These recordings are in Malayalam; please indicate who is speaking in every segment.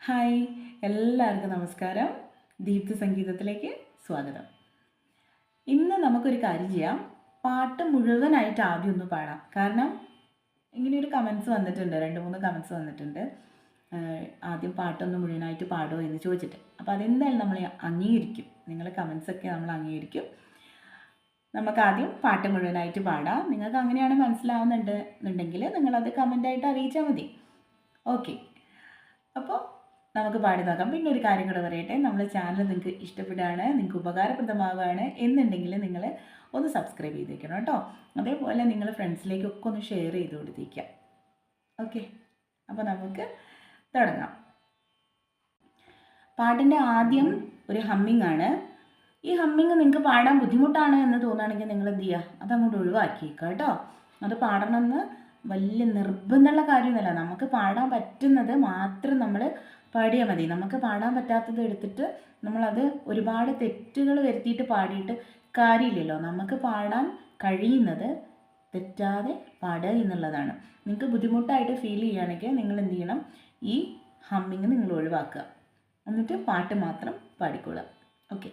Speaker 1: ഹായ്, എല്ലാവർക്കും നമസ്കാരം. ദീപ്തി സംഗീതത്തിലേക്ക് സ്വാഗതം. ഇന്ന് നമുക്കൊരു കാര്യം ചെയ്യാം. പാട്ട് മുഴുവനായിട്ട് ആദ്യം ഒന്ന് പാടാം. കാരണം ഇങ്ങനെയൊരു കമൻസ് വന്നിട്ടുണ്ട്, 2-3 കമൻസ് വന്നിട്ടുണ്ട്. ആദ്യം പാട്ടൊന്ന് മുഴുവനായിട്ട് പാടുമോ എന്ന് ചോദിച്ചിട്ട്. അപ്പോൾ അതെന്തായാലും നമ്മൾ അംഗീകരിക്കും. നിങ്ങളുടെ കമൻസൊക്കെ നമ്മൾ അംഗീകരിക്കും. നമുക്കാദ്യം പാട്ട് മുഴുവനായിട്ട് പാടാം. നിങ്ങൾക്ക് അങ്ങനെയാണ് മനസ്സിലാവുന്നുണ്ടെങ്കിൽ നിങ്ങളത് കമൻ്റായിട്ട് അറിയിച്ചാൽ മതി. ഓക്കെ, അപ്പോൾ നമുക്ക് പാടി നോക്കാം. പിന്നെ ഒരു കാര്യം കൂടെ പറയട്ടെ, നമ്മുടെ ചാനൽ നിങ്ങൾക്ക് ഇഷ്ടപ്പെടുകയാണ്, നിങ്ങൾക്ക് ഉപകാരപ്രദമാവുകയാണ് എന്നുണ്ടെങ്കിൽ നിങ്ങൾ ഒന്ന് സബ്സ്ക്രൈബ് ചെയ്തേക്കണം കേട്ടോ. അതേപോലെ നിങ്ങൾ ഫ്രണ്ട്സിലേക്കൊക്കെ ഒന്ന് ഷെയർ ചെയ്ത് കൊടുത്തേക്കാം. ഓക്കെ, അപ്പോൾ നമുക്ക് തുടങ്ങാം. പാട്ടിൻ്റെ ആദ്യം ഒരു ഹമ്മിങ് ആണ്. ഈ ഹമ്മിങ് നിങ്ങൾക്ക് പാടാൻ ബുദ്ധിമുട്ടാണ് എന്ന് തോന്നുകയാണെങ്കിൽ നിങ്ങൾ എന്ത് ചെയ്യുക, അതങ്ങോട്ട് ഒഴിവാക്കിയേക്കുക കേട്ടോ. അത് പാടണമെന്ന് വലിയ നിർബന്ധമുള്ള കാര്യമൊന്നുമല്ല. നമുക്ക് പാടാൻ പറ്റുന്നത് മാത്രം നമ്മൾ പാടിയാൽ മതി. നമുക്ക് പാടാൻ പറ്റാത്തത് എടുത്തിട്ട് നമ്മളത് ഒരുപാട് തെറ്റുകൾ വരുത്തിയിട്ട് പാടിയിട്ട് കാര്യമില്ലല്ലോ. നമുക്ക് പാടാൻ കഴിയുന്നത് തെറ്റാതെ പാടുക എന്നുള്ളതാണ്. നിങ്ങൾക്ക് ബുദ്ധിമുട്ടായിട്ട് ഫീൽ ചെയ്യുകയാണെങ്കിൽ നിങ്ങൾ എന്ത് ചെയ്യണം, ഈ ഹമ്മിങ് നിങ്ങൾ ഒഴിവാക്കുക. എന്നിട്ട് പാട്ട് മാത്രം പാടിക്കൊള്ളുക. ഓക്കെ.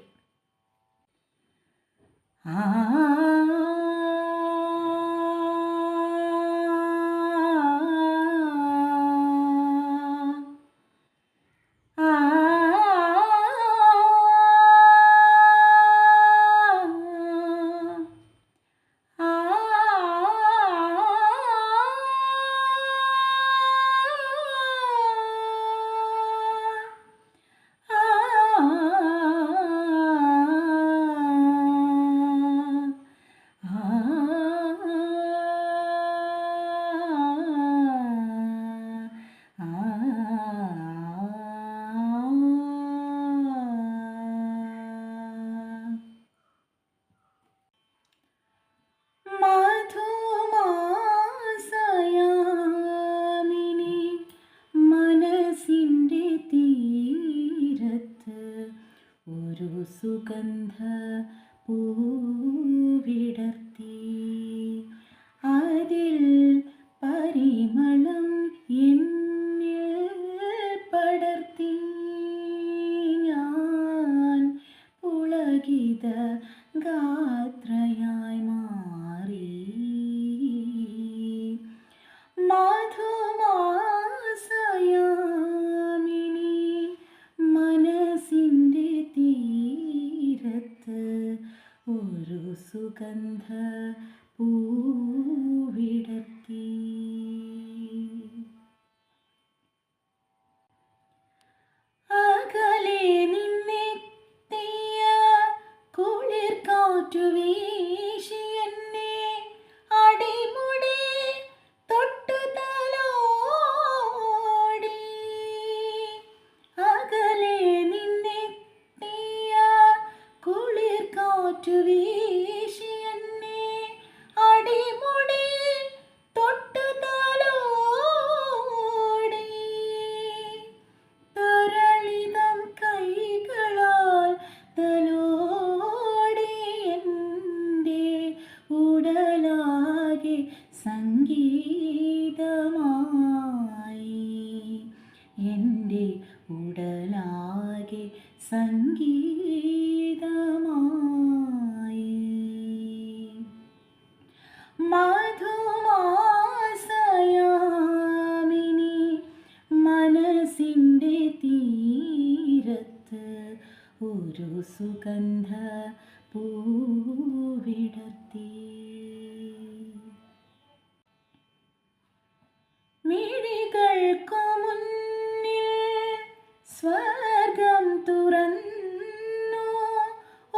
Speaker 1: സുഗന്ധ പൂവിടർത്തി അതിൽ പരിമളം എന്നിൽ പടർത്തി ഞാൻ പുളകിത ഗാത്രയായി മാറി. മധുമാസയാമിനി മനസ്സിൻ്റെ തീരത്ത് ഒരു സുഗന്ധ പൂവിടർത്തി. അകലെ നിന്നെത്തിയ കുളിർ കാറ്റു വീശി എന്നെ അടിമുടി തൊട്ടു തലോടി. അകലെ നിന്നെത്തിയ കുളിർ കാറ്റു വീശി എന്നെ അടിമുടി തൊട്ടു തലോടി. തരളിതം കൈകളാൽ തലോടി എൻ്റെ ഉടലാകെ സംഗീതമായി. എൻ്റെ ഉടലാകെ സംഗീതമായി. മധുമാസയാമിനി മനസ്സിൻ്റെ തീരത്ത് ഒരു സുഗന്ധ പൂവിടർത്തി. മിഴികൾക്കു മുന്നിൽ സ്വർഗം തുറന്നു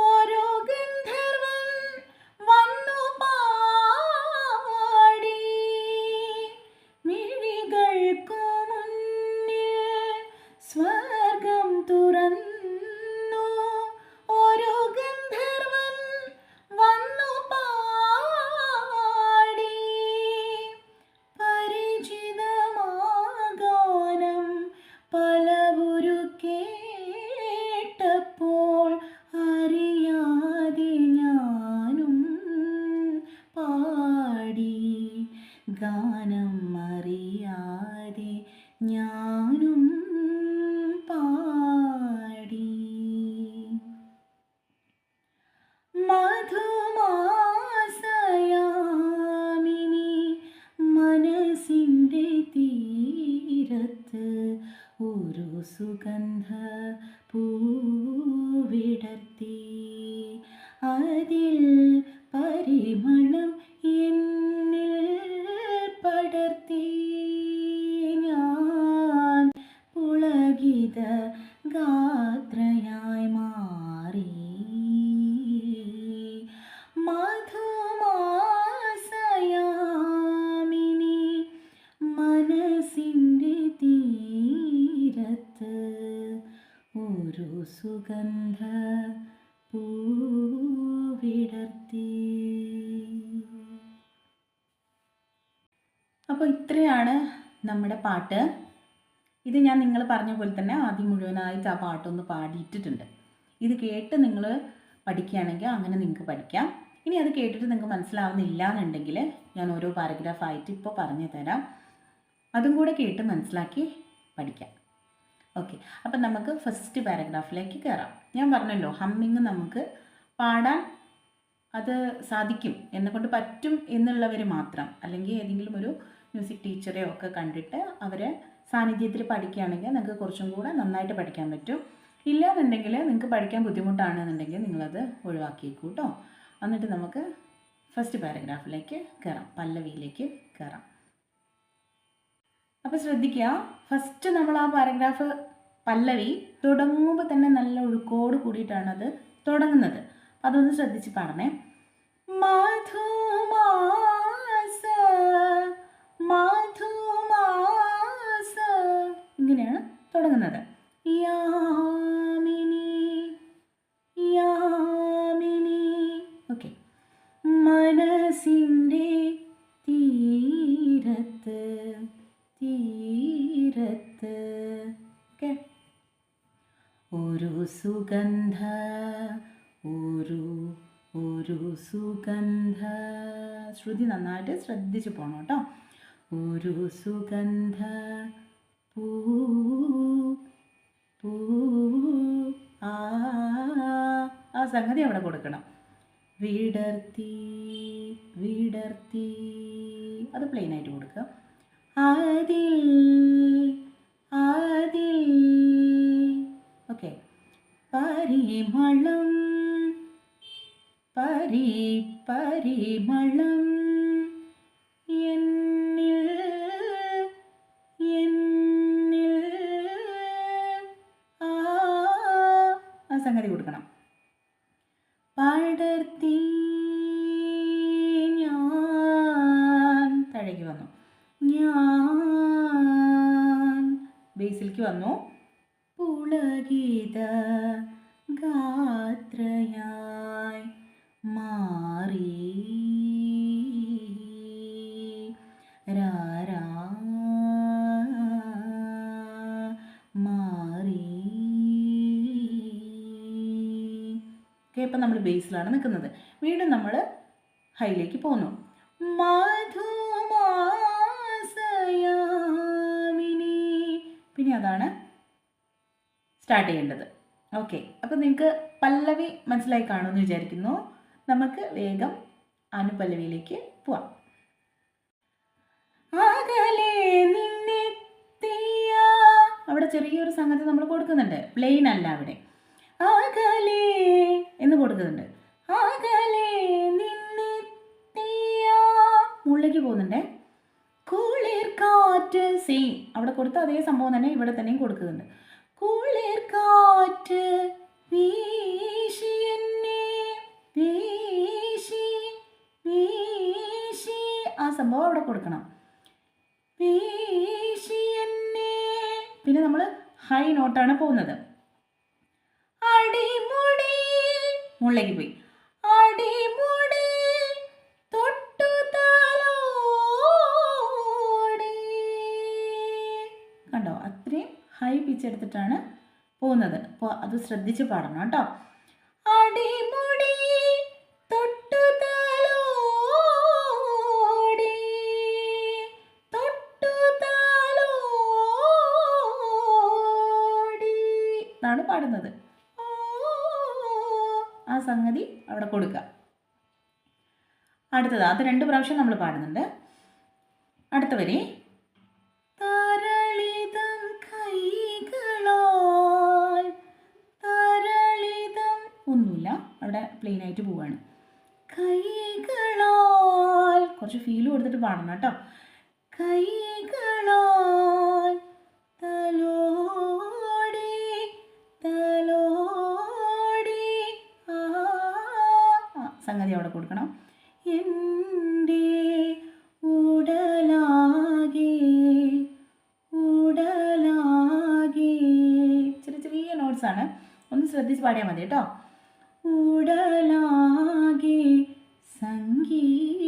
Speaker 1: ഓരോ ഗന്ധർവൻ വന്നു പാടി. മിഴികൾക്കു മുന്നിൽ സ്വർഗം തുറന്നു ഓരോ ഗന്ധർവൻ വന്നു പാടി. ഒരു സുഗന്ധ പൂവിടർത്തി അതിൽ പരിമളം എന്നിൽ പടർത്തി ഞാൻ പുളകിത ഗാത്രയായി മാറി മധുമാസയാമിനി മനസ്സിൻ്റെ തീരത്ത് ഒരു സുഗന്ധ പൂവിടർത്തി. അപ്പോൾ ഇത്രയാണ് നമ്മുടെ പാട്ട്. ഇത് ഞാൻ നിങ്ങൾ പറഞ്ഞ പോലെ തന്നെ ആദ്യം മുഴുവനായിട്ട് ആ പാട്ടൊന്ന് പാടിയിട്ടിട്ടുണ്ട്. ഇത് കേട്ട് നിങ്ങൾ പഠിക്കുകയാണെങ്കിൽ അങ്ങനെ നിങ്ങൾക്ക് പഠിക്കാം. ഇനി അത് കേട്ടിട്ട് നിങ്ങൾക്ക് മനസ്സിലാവുന്നില്ല എന്നുണ്ടെങ്കിൽ ഞാൻ ഓരോ പാരഗ്രാഫായിട്ട് ഇപ്പോൾ പറഞ്ഞു തരാം. അതും കൂടെ കേട്ട് മനസ്സിലാക്കി പഠിക്കാം. ഓക്കെ, അപ്പം നമുക്ക് ഫസ്റ്റ് പാരഗ്രാഫിലേക്ക് കയറാം. ഞാൻ പറഞ്ഞല്ലോ ഹമ്മിങ് നമുക്ക് പാടാൻ അത് സാധിക്കും, എന്നെക്കൊണ്ട് പറ്റും എന്നുള്ളവർ മാത്രം, അല്ലെങ്കിൽ ഏതെങ്കിലും ഒരു മ്യൂസിക് ടീച്ചറെ ഒക്കെ കണ്ടിട്ട് അവരെ സാന്നിധ്യത്തിൽ പഠിക്കുകയാണെങ്കിൽ നിങ്ങൾക്ക് കുറച്ചും കൂടെ നന്നായിട്ട് പഠിക്കാൻ പറ്റും. ഇല്ലാന്നുണ്ടെങ്കിൽ നിങ്ങൾക്ക് പഠിക്കാൻ ബുദ്ധിമുട്ടാണെന്നുണ്ടെങ്കിൽ നിങ്ങളത് ഒഴിവാക്കിയേക്കൂ കേട്ടോ. എന്നിട്ട് നമുക്ക് ഫസ്റ്റ് പാരഗ്രാഫിലേക്ക് കയറാം, പല്ലവിയിലേക്ക് കയറാം. അപ്പോൾ ശ്രദ്ധിക്കുക, ഫസ്റ്റ് നമ്മൾ ആ പാരഗ്രാഫ് പല്ലവി തുടങ്ങുമ്പോൾ തന്നെ നല്ല ഒഴുക്കോട് കൂടിയിട്ടാണ് അത് തുടങ്ങുന്നത്. അതൊന്ന് ശ്രദ്ധിച്ച് പാടണേ. മധുമാസ മധുമാസ ഇങ്ങനെയാണ് തുടങ്ങുന്നത്. യാമിനി യാമിനി. ഓക്കെ, മനസ്സിൻ്റെ തീരത്ത് തീരത്ത്. ഓക്കെ, ഒരു സുഗന്ധ ഒരു സുഗന്ധ. ശ്രുതി നന്നായിട്ട് ശ്രദ്ധിച്ച് പോകണം കേട്ടോ. ഒരു സുഗന്ധ പൂ പൂ ആ സംഗതി അവിടെ കൊടുക്കണം. വിടർത്തി വിടർത്തി അത് പ്ലെയിനായിട്ട് കൊടുക്കുക. അതിൽ അതിൽ. ഓക്കെ, പരിമളം പരിമളം എന്നിൽ എന്നിൽ ആ സംഗതി കൊടുക്കണം. പടർത്തി ഞാൻ താഴേക്ക് വന്നു, ഞാൻ ബേസിലേക്ക് വന്നു. പുളകിത ഗാത്രയായി മാറി രാരാ മാറി. ഓക്കെ, ഇപ്പം നമ്മൾ ബേസിലാണ് നിൽക്കുന്നത്. വീണ്ടും നമ്മൾ ഹൈയിലേക്ക് പോകുന്നു. മധുമാസയാമിനി. പിന്നെ അതാണ് സ്റ്റാർട്ട് ചെയ്യേണ്ടത്. ഓക്കെ, അപ്പോൾ നിങ്ങൾക്ക് പല്ലവി മനസ്സിലായി കാണുമെന്ന് വിചാരിക്കുന്നു. നമുക്ക് വേഗം അനുപല്ലവിയിലേക്ക് പോവാം. അകലെ നിന്നെത്തിയ അവിടെ ചെറിയൊരു സംഗതി നമ്മൾ കൊടുക്കുന്നുണ്ട്, പ്ലെയിൻ അല്ല അവിടെ. അകലെ എന്ന് കൊടുക്കുന്നുണ്ട്. അകലെ നിന്നെത്തിയ മുകളിലേക്ക് പോകുന്നുണ്ട്. കുളിർ കാറ്റ് സെയിം അവിടെ കൊടുത്ത അതേ സംഭവം തന്നെ ഇവിടെ തന്നെയും കൊടുക്കുന്നുണ്ട്. കുളിർ കാറ്റ് വീശി എന്നെ വീശി വീശി ആ സംഭവം അവിടെ കൊടുക്കണം. വീശി എന്നെ. പിന്നെ നമ്മൾ ഹൈ നോട്ടാണ് പോകുന്നത്. അടിമുടി മുകളിലേക്ക് പോയി. അടിമുടി തൊട്ടു തലോടി. കണ്ടോ, അത്രയും ഹൈ പിച്ച് എടുത്തിട്ടാണ് പോകുന്നത്. അപ്പോൾ അത് ശ്രദ്ധിച്ച് പാടണം കേട്ടോ. അടിമുടി തൊട്ടു തലോടി തൊട്ടു തലോടി എന്നാണ് പാടുന്നത്. ആ സംഗതി അവിടെ കൊടുക്കുക. അടുത്തത് അത് 2 പ്രാവശ്യം നമ്മൾ പാടുന്നുണ്ട്. അടുത്ത വരി തരളിതം കൈ പ്ലെയിൻ ആയിട്ട് പോവാണ്. കൈകളാൽ കുറച്ച് ഫീൽ കൊടുത്തിട്ട് പാടണം കേട്ടോ. കൈകളാൽ തലോടി തലോടി സംഗതി അവിടെ കൊടുക്കണം. എൻ്റെ ഉടലാകെ ഉടലാകെ ചെറിയ ചെറിയ നോട്ട്സാണ്, ഒന്ന് ശ്രദ്ധിച്ച് പാടിയാൽ മതി കേട്ടോ. ഉടലാകെ സംഗീതമായി.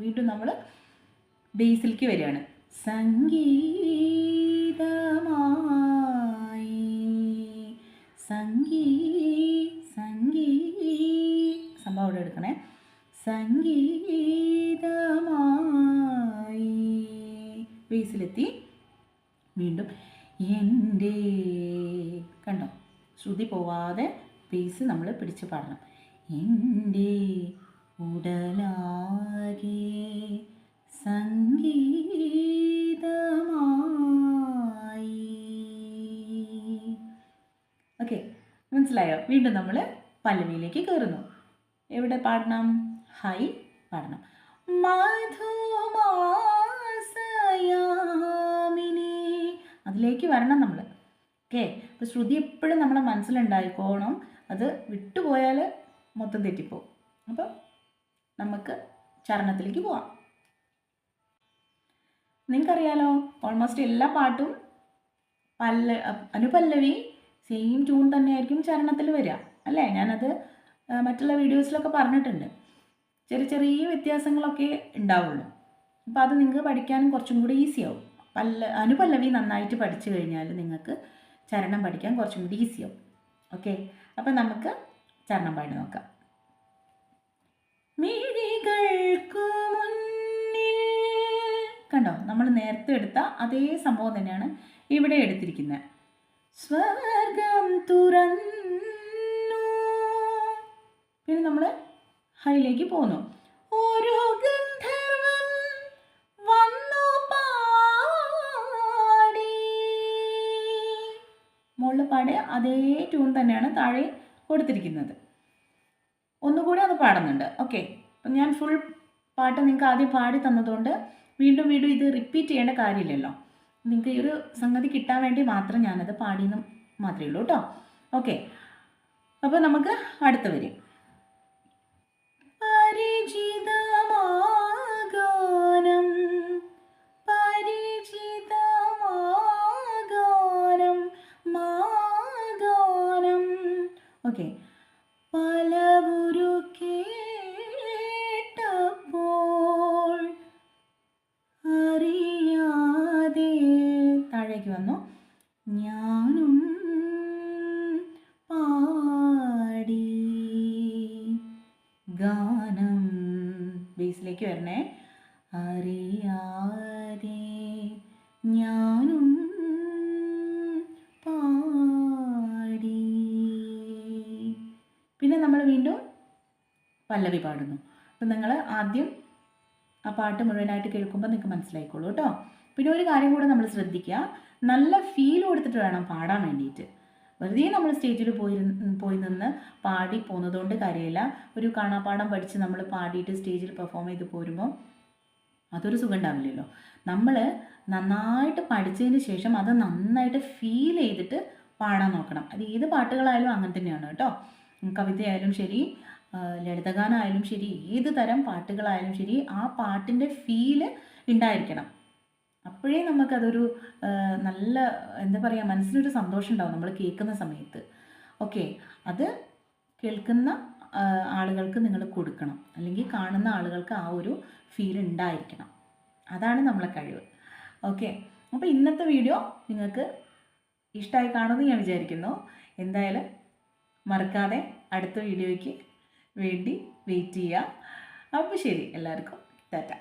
Speaker 1: വീണ്ടും നമ്മൾ ബേസിലേക്ക് വരികയാണ്. സംഗീതമായി സംഭവം അവിടെ എടുക്കണേ. സംഗീതമായി ബേസിലെത്തി. വീണ്ടും എൻ്റെ, കണ്ടോ ശ്രുതി പോവാതെ ബേസ് നമ്മൾ പിടിച്ച് പാടണം. എൻ്റെ ഉടലാകെ സംഗീതമായി. ഓക്കെ, മനസ്സിലായോ? വീണ്ടും നമ്മൾ പല്ലവിയിലേക്ക് കയറുന്നു. എവിടെ പാടണം? ഹൈ പാടണം. മധുമാസയാമിനി, അതിലേക്ക് വരണം നമ്മൾ. ഓക്കെ, അപ്പോൾ ശ്രുതി എപ്പോഴും നമ്മളെ മനസ്സിലുണ്ടായിക്കോണം. അത് വിട്ടുപോയാൽ മൊത്തം തെറ്റിപ്പോവും. അപ്പോൾ നമുക്ക് ചരണത്തിലേക്ക് പോവാം. നിങ്ങൾക്കറിയാലോ, ഓൾമോസ്റ്റ് എല്ലാ പാട്ടും അനുപല്ലവി സെയിം ട്യൂൺ തന്നെയായിരിക്കും ചരണത്തിൽ വരിക അല്ലേ? ഞാനത് മറ്റുള്ള വീഡിയോസിലൊക്കെ പറഞ്ഞിട്ടുണ്ട്. ചെറിയ ചെറിയ വ്യത്യാസങ്ങളൊക്കെ ഉണ്ടാവുള്ളൂ. അപ്പോൾ അത് നിങ്ങൾക്ക് പഠിക്കാനും കുറച്ചും കൂടി ഈസിയാവും. അനുപല്ലവി നന്നായിട്ട് പഠിച്ചു കഴിഞ്ഞാൽ നിങ്ങൾക്ക് ചരണം പഠിക്കാൻ കുറച്ചും കൂടി ഈസിയാവും. ഓക്കെ, അപ്പം നമുക്ക് ചരണം പാടി നോക്കാം. മിഴികൾക്കു മുന്നിൽ, കണ്ടോ നമ്മൾ നേരത്തെ എടുത്ത അതേ സംഭവം തന്നെയാണ് ഇവിടെ എടുത്തിരിക്കുന്നത്. സ്വർഗം തുറന്നു. പിന്നെ നമ്മൾ ഹൈയിലേക്ക് പോകുന്നു. ഒരു ഗന്ധർവൻ വന്നു പാടി. മുകളിൽ പാടിയ അതേ ട്യൂൺ തന്നെയാണ് താഴെ കൊടുത്തിരിക്കുന്നത്. ഒന്നുകൂടി അത് പാടുന്നുണ്ട്. ഓക്കെ, അപ്പം ഞാൻ ഫുൾ പാട്ട് നിങ്ങൾക്ക് ആദ്യം പാടി തന്നതുകൊണ്ട് വീണ്ടും വീണ്ടും ഇത് റിപ്പീറ്റ് ചെയ്യേണ്ട കാര്യമില്ലല്ലോ. നിങ്ങൾക്ക് ഈ ഒരു സംഗതി കിട്ടാൻ വേണ്ടി മാത്രം ഞാനത് പാടിയെന്ന് മാത്രമേ ഉള്ളൂ കേട്ടോ. ഓക്കെ, അപ്പോൾ നമുക്ക് അടുത്ത് വരും. പരിചിതമാഗാനം പരിചിതമാഗാനം മാഗാനം. ഓക്കെ, പലവുരു കേട്ടപ്പോൾ അറിയാതെ താഴേക്ക് വന്നു. ഞാനും പാടി ഗാനം. ബേസിലേക്ക് വരണേ. അറിയാതെ ഞാനും പാടി. പിന്നെ നമ്മൾ വീണ്ടും പല്ലവി പാടുന്നു. അപ്പം നിങ്ങൾ ആദ്യം ആ പാട്ട് മുഴുവനായിട്ട് കേൾക്കുമ്പോൾ നിങ്ങൾക്ക് മനസ്സിലായിക്കോളൂ കേട്ടോ. പിന്നെ ഒരു കാര്യം കൂടെ നമ്മൾ ശ്രദ്ധിക്കുക, നല്ല ഫീൽ കൊടുത്തിട്ട് വേണം പാടാൻ വേണ്ടിയിട്ട്. വെറുതെ നമ്മൾ സ്റ്റേജിൽ പോയി നിന്ന് പാടി പോകുന്നതുകൊണ്ട് കാര്യമില്ല. ഒരു കാണാപ്പാടം പഠിച്ച് നമ്മൾ പാടിയിട്ട് സ്റ്റേജിൽ പെർഫോം ചെയ്ത് പോരുമ്പോൾ അതൊരു സുഖം ഉണ്ടാവില്ലല്ലോ. നമ്മൾ നന്നായിട്ട് പഠിച്ചതിന് ശേഷം അത് നന്നായിട്ട് ഫീൽ ചെയ്തിട്ട് പാടാൻ നോക്കണം. അത് ഏത് പാട്ടുകളായാലും അങ്ങനെ തന്നെയാണ് കേട്ടോ. കവിതയായാലും ശരി, ലളിതഗാനമായാലും ശരി, ഏത് തരം പാട്ടുകളായാലും ശരി, ആ പാട്ടിൻ്റെ ഫീല് ഉണ്ടായിരിക്കണം. അപ്പോഴേ നമുക്കതൊരു നല്ല എന്താ പറയുക, മനസ്സിനൊരു സന്തോഷം ഉണ്ടാവും നമ്മൾ കേൾക്കുന്ന സമയത്ത്. ഓക്കെ, അത് കേൾക്കുന്ന ആളുകൾക്ക് നിങ്ങൾ കൊടുക്കണം, അല്ലെങ്കിൽ കാണുന്ന ആളുകൾക്ക് ആ ഒരു ഫീൽ ഉണ്ടായിരിക്കണം. അതാണ് നമ്മളെ കഴിവ്. ഓക്കെ, അപ്പോൾ ഇന്നത്തെ വീഡിയോ നിങ്ങൾക്ക് ഇഷ്ടമായി കാണുമെന്ന് ഞാൻ വിചാരിക്കുന്നു. എന്തായാലും മറക്കാതെ അടുത്ത വീഡിയോയ്ക്ക് വേണ്ടി വെയിറ്റ് ചെയ്യുക. അപ്പോൾ ശരി, എല്ലാവർക്കും ടാറ്റ.